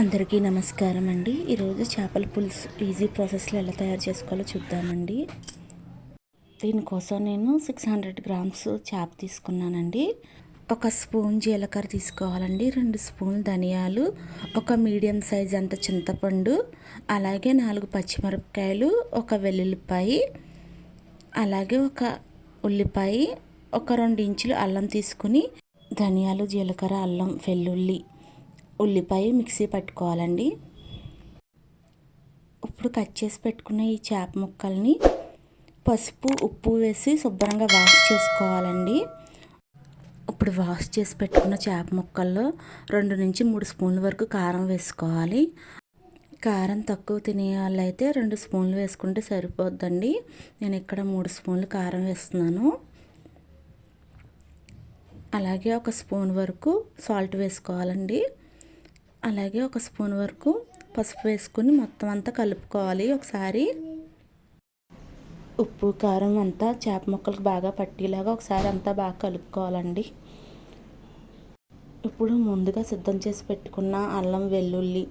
అందరికీ నమస్కారం అండి. ఈరోజు చేపల పులుసు ఈజీ ప్రాసెస్లో ఎలా తయారు చేసుకోవాలో చూద్దామండి. దీనికోసం నేను 600 గ్రామ్స్ చేప తీసుకున్నానండి. ఒక స్పూన్ జీలకర్ర తీసుకోవాలండి, 2 స్పూన్లు ధనియాలు, ఒక మీడియం సైజ్ అంత చింతపండు, అలాగే 4 పచ్చిమిరపకాయలు, ఒక వెల్లుల్లిపాయ, అలాగే ఒక ఉల్లిపాయ, ఒక 2 ఇంచులు అల్లం తీసుకుని ధనియాలు, జీలకర్ర, అల్లం, వెల్లుల్లి, ఉల్లిపాయ మిక్సీ పట్టుకోవాలండి. ఇప్పుడు కట్ చేసి పెట్టుకున్న ఈ చేప ముక్కల్ని పసుపు, ఉప్పు వేసి శుభ్రంగా వాష్ చేసుకోవాలండి. ఇప్పుడు వాష్ చేసి పెట్టుకున్న చేప ముక్కల్లో 2 నుంచి 3 స్పూన్ల వరకు కారం వేసుకోవాలి. కారం తక్కువ తినే వాళ్ళైతే 2 స్పూన్లు వేసుకుంటే సరిపోద్దండి. నేను ఇక్కడ 3 స్పూన్లు కారం వేస్తున్నాను. అలాగే ఒక స్పూన్ వరకు సాల్ట్ వేసుకోవాలండి. అలాగే ఒక స్పూన్ వరకు పసుపు వేసుకుని మొత్తం అంతా కలుపుకోవాలి. ఒకసారి ఉప్పు కారం అంతా చేప ముక్కలకు బాగా పట్టేలాగా ఒకసారి అంతా బాగా కలుపుకోవాలండి. ఇప్పుడు ముందుగా సిద్ధం చేసి పెట్టుకున్న అల్లం, వెల్లుల్లి,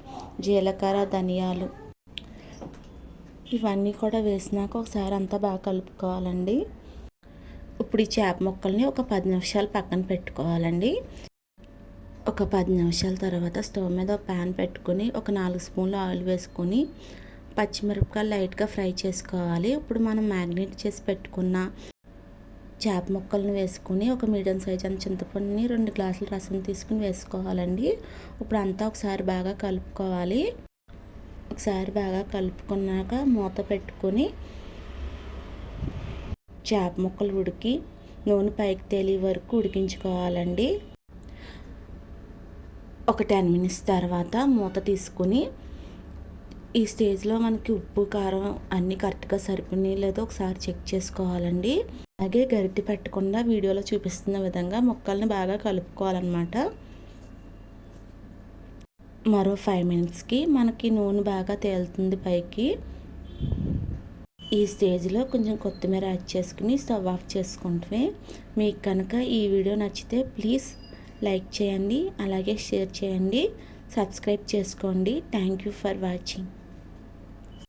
జీలకర్ర, ధనియాలు ఇవన్నీ కూడా వేసినాక ఒకసారి అంతా బాగా కలుపుకోవాలండి. ఇప్పుడు ఈ చేప ముక్కల్ని ఒక 10 నిమిషాలు పక్కన పెట్టుకోవాలండి. ఒక 10 నిమిషాల తర్వాత స్టవ్ మీద ప్యాన్ పెట్టుకుని ఒక 4 స్పూన్లు ఆయిల్ వేసుకొని పచ్చిమిరపకాయలు లైట్గా ఫ్రై చేసుకోవాలి. ఇప్పుడు మనం మ్యారినేట్ చేసి పెట్టుకున్న చేప ముక్కలను వేసుకుని ఒక మీడియం సైజ్ అంత చింతపండుని 2 గ్లాసుల రసం తీసుకుని వేసుకోవాలండి. ఇప్పుడు అంతా ఒకసారి బాగా కలుపుకోవాలి. ఒకసారి బాగా కలుపుకున్నాక మూత పెట్టుకొని చేప ముక్కలు ఉడికి నూనె పైకి తేలి వరకు ఉడికించుకోవాలండి. ఒక 10 మినిట్స్ తర్వాత మూత తీసుకుని ఈ స్టేజ్లో మనకి ఉప్పు, కారం అన్నీ కరెక్ట్గా సరిపోయి లేదో ఒకసారి చెక్ చేసుకోవాలండి. అలాగే గరిటె పెట్టకుండా వీడియోలో చూపిస్తున్న విధంగా ముక్కల్ని బాగా కలుపుకోవాలన్నమాట. మరో 5 మినిట్స్కి మనకి నూనె బాగా తేలుతుంది పైకి. ఈ స్టేజ్లో కొంచెం కొత్తిమీర యాడ్ చేసుకుని స్టవ్ ఆఫ్ చేసుకుంటే, మీకు కనుక ఈ వీడియో నచ్చితే ప్లీజ్ లైక్ చేయండి, అలాగే షేర్ చేయండి, సబ్స్క్రైబ్ చేసుకోండి. Thank you for watching.